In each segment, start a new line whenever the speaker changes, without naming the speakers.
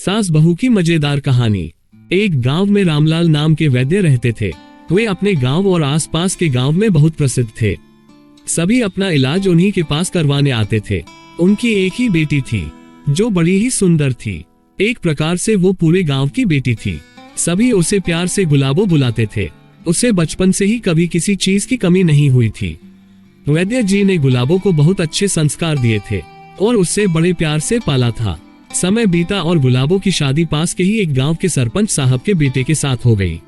सास बहू की मजेदार कहानी। एक गांव में रामलाल नाम के वैद्य रहते थे। वे अपने गांव और आसपास के गांव में बहुत प्रसिद्ध थे। सभी अपना इलाज उन्हीं के पास करवाने आते थे। उनकी एक ही बेटी थी जो बड़ी ही सुंदर थी। एक प्रकार से वो पूरे गांव की बेटी थी। सभी उसे प्यार से गुलाबो बुलाते थे। उसे बचपन से ही कभी किसी चीज की कमी नहीं हुई थी। वैद्य जी ने गुलाबो को बहुत अच्छे संस्कार दिए थे और उससे बड़े प्यार से पाला था। समय बीता और गुलाबो की शादी पास के ही एक गांव के सरपंच साहब के बेटे के साथ हो गई।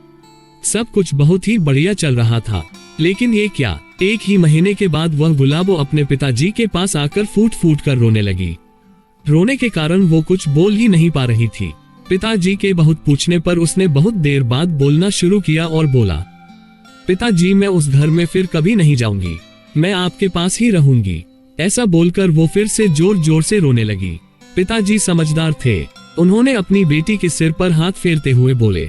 सब कुछ बहुत ही बढ़िया चल रहा था, लेकिन ये क्या, एक ही महीने के बाद वह गुलाबो अपने पिताजी के पास आकर फूट फूट कर रोने लगी। रोने के कारण वो कुछ बोल ही नहीं पा रही थी। पिताजी के बहुत पूछने पर उसने बहुत देर बाद बोलना शुरू किया और बोला, पिताजी मैं उस घर में फिर कभी नहीं जाऊंगी, मैं आपके पास ही रहूंगी। ऐसा बोलकर वो फिर से जोर जोर से रोने लगी। पिताजी समझदार थे। उन्होंने अपनी बेटी के सिर पर हाथ फेरते हुए बोले,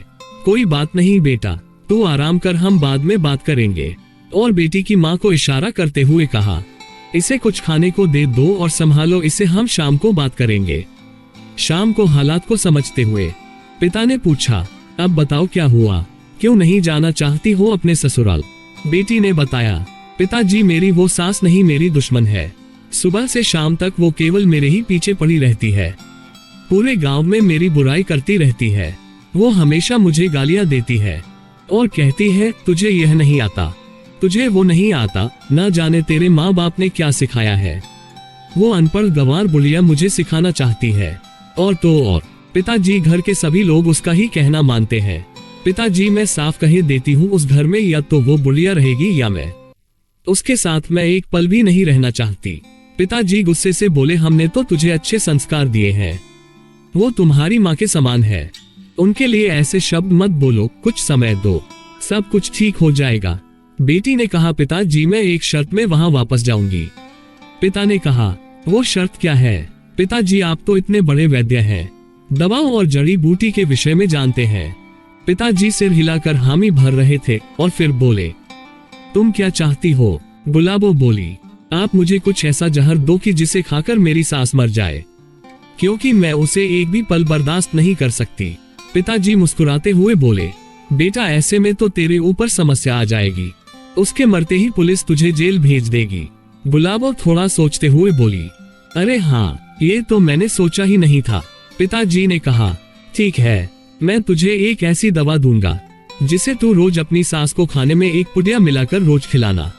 कोई बात नहीं बेटा, तू आराम कर, हम बाद में बात करेंगे। और बेटी की माँ को इशारा करते हुए कहा, इसे कुछ खाने को दे दो और संभालो इसे, हम शाम को बात करेंगे। शाम को हालात को समझते हुए पिता ने पूछा, अब बताओ क्या हुआ, क्यों नहीं जाना चाहती हो अपने ससुराल? बेटी ने बताया, पिताजी मेरी वो सास नहीं, मेरी दुश्मन है। सुबह से शाम तक वो केवल मेरे ही पीछे पड़ी रहती है। पूरे गांव में मेरी बुराई करती रहती है। वो हमेशा मुझे गालियां देती है और कहती है, तुझे यह नहीं आता, तुझे वो नहीं आता, ना जाने तेरे माँ बाप ने क्या सिखाया है। वो अनपढ़ गंवार बुढ़िया मुझे सिखाना चाहती है। और तो और पिताजी घर के सभी लोग उसका ही कहना मानते हैं। पिताजी मैं साफ कह देती हूँ, उस घर में या तो वो बुढ़िया रहेगी या मैं। उसके साथ मैं एक पल भी नहीं रहना चाहती। पिताजी गुस्से से बोले, हमने तो तुझे अच्छे संस्कार दिए हैं, वो तुम्हारी माँ के समान है, उनके लिए ऐसे शब्द मत बोलो, कुछ समय दो, सब कुछ ठीक हो जाएगा। बेटी ने कहा, पिताजी मैं एक शर्त में वहाँ वापस जाऊंगी। पिता ने कहा, वो शर्त क्या है? पिताजी आप तो इतने बड़े वैद्य हैं, दवाओं और जड़ी बूटी के विषय में जानते हैं। पिताजी सिर हिलाकर हामी भर रहे थे और फिर बोले, तुम क्या चाहती हो? गुलाबो बोली, आप मुझे कुछ ऐसा जहर दो कि जिसे खाकर मेरी सास मर जाए, क्योंकि मैं उसे एक भी पल बर्दाश्त नहीं कर सकती। पिताजी मुस्कुराते हुए बोले, बेटा ऐसे में तो तेरे ऊपर समस्या आ जाएगी, उसके मरते ही पुलिस तुझे जेल भेज देगी। गुलाबो थोड़ा सोचते हुए बोली, अरे हाँ, ये तो मैंने सोचा ही नहीं था। पिताजी ने कहा, ठीक है, मैं तुझे एक ऐसी दवा दूंगा जिसे तू रोज अपनी सास को खाने में एक पुड़िया मिलाकर रोज खिलाना।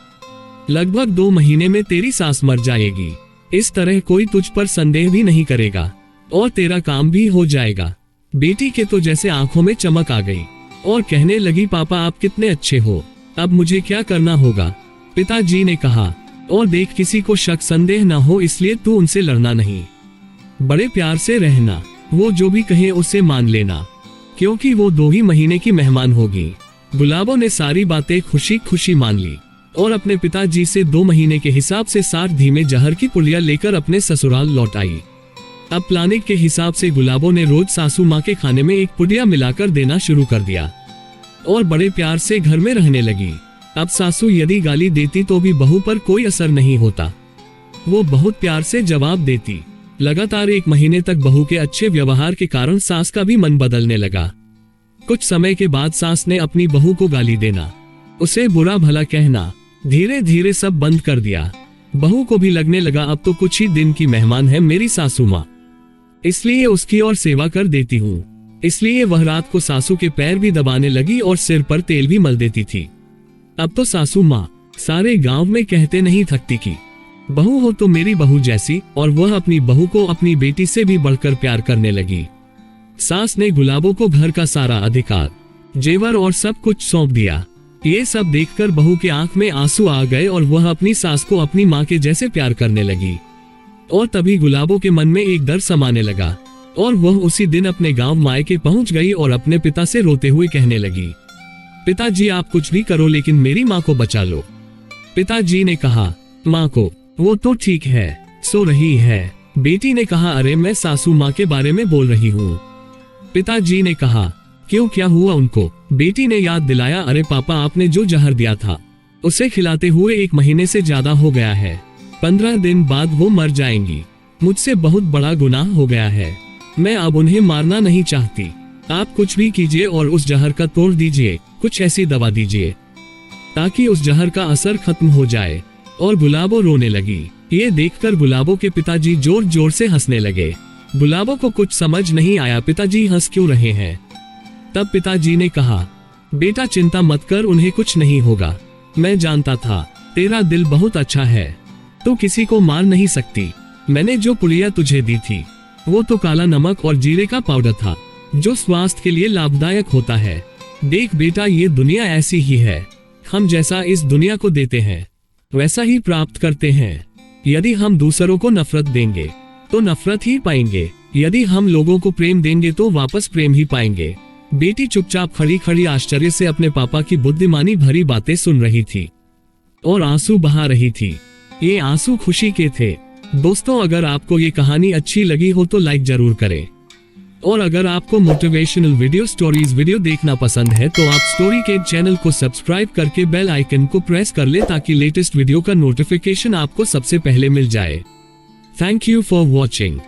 लगभग 2 महीने में तेरी सास मर जाएगी। इस तरह कोई तुझ पर संदेह भी नहीं करेगा और तेरा काम भी हो जाएगा। बेटी के तो जैसे आंखों में चमक आ गई और कहने लगी, पापा आप कितने अच्छे हो, अब मुझे क्या करना होगा? पिताजी ने कहा, और देख किसी को शक संदेह न हो इसलिए तू उनसे लड़ना नहीं, बड़े प्यार से रहना, वो जो भी कहे उसे मान लेना, क्योंकि वो 2 ही महीने की मेहमान होगी। गुलाबो ने सारी बातें खुशी खुशी मान ली और अपने पिताजी से 2 महीने के हिसाब से 60 धीमे जहर की पुड़िया लेकर अपने ससुराल लौट आई। अब प्लानिंग के हिसाब से गुलाबो ने रोज सासू माँ के खाने में एक पुड़िया मिलाकर देना शुरू कर दिया और बड़े प्यार से घर में रहने लगी। अब सासू यदि गाली देती तो भी बहू पर कोई असर नहीं होता, वो बहुत प्यार से जवाब देती। लगातार 1 महीने तक बहू के अच्छे व्यवहार के कारण सास का भी मन बदलने लगा। कुछ समय के बाद सास ने अपनी बहू को गाली देना, उसे बुरा भला कहना धीरे धीरे सब बंद कर दिया। बहू को भी लगने लगा, अब तो कुछ ही दिन की मेहमान है मेरी सासू माँ, इसलिए उसकी और सेवा कर देती हूँ। इसलिए वह रात को सासू के पैर भी दबाने लगी और सिर पर तेल भी मल देती थी। अब तो सासू माँ सारे गांव में कहते नहीं थकती कि बहू हो तो मेरी बहू जैसी, और वह अपनी बहू को अपनी बेटी से भी बढ़कर प्यार करने लगी। सास ने गुलाबो को घर का सारा अधिकार, जेवर और सब कुछ सौंप दिया। ये सब देखकर बहू के आंख में आंसू आ गए और वह अपनी सास को अपनी माँ के जैसे प्यार करने लगी। और तभी गुलाबो के मन में एक डर समाने लगा और वह उसी दिन अपने गांव मायके पहुंच गई और अपने पिता से रोते हुए कहने लगी, पिताजी आप कुछ भी करो लेकिन मेरी माँ को बचा लो। पिताजी ने कहा, माँ को, वो तो ठीक है, सो रही है। बेटी ने कहा, अरे मैं सासू माँ के बारे में बोल रही हूँ। पिताजी ने कहा, क्यों, क्या हुआ उनको? बेटी ने याद दिलाया, अरे पापा आपने जो जहर दिया था उसे खिलाते हुए 1 महीने से ज्यादा हो गया है, 15 दिन बाद वो मर जाएंगी। मुझसे बहुत बड़ा गुनाह हो गया है, मैं अब उन्हें मारना नहीं चाहती। आप कुछ भी कीजिए और उस जहर का तोड़ दीजिए, कुछ ऐसी दवा दीजिए ताकि उस जहर का असर खत्म हो जाए। और गुलाबो रोने लगी। ये देखकर गुलाबो के पिताजी जोर जोर से हंसने लगे। गुलाबो को कुछ समझ नहीं आया पिताजी हंस क्यों रहे हैं। तब पिताजी ने कहा, बेटा चिंता मत कर, उन्हें कुछ नहीं होगा। मैं जानता था तेरा दिल बहुत अच्छा है, तो किसी को मार नहीं सकती। मैंने जो पुड़िया तुझे दी थी वो तो काला नमक और जीरे का पाउडर था, जो स्वास्थ्य के लिए लाभदायक होता है। देख बेटा, ये दुनिया ऐसी ही है। हम जैसा इस दुनिया को देते हैं वैसा ही प्राप्त करते हैं। यदि हम दूसरों को नफरत देंगे तो नफरत ही पाएंगे। यदि हम लोगों को प्रेम देंगे तो वापस प्रेम ही पाएंगे। बेटी चुपचाप खड़ी खड़ी आश्चर्य से अपने पापा की बुद्धिमानी भरी बातें सुन रही थी और आंसू बहा रही थी। ये आंसू खुशी के थे। दोस्तों, अगर आपको ये कहानी अच्छी लगी हो तो लाइक जरूर करें, और अगर आपको मोटिवेशनल वीडियो देखना पसंद है तो आप स्टोरी के चैनल को सब्सक्राइब करके बेल आइकन को प्रेस कर ले ताकि लेटेस्ट वीडियो का नोटिफिकेशन आपको सबसे पहले मिल जाए। Thank you for watching.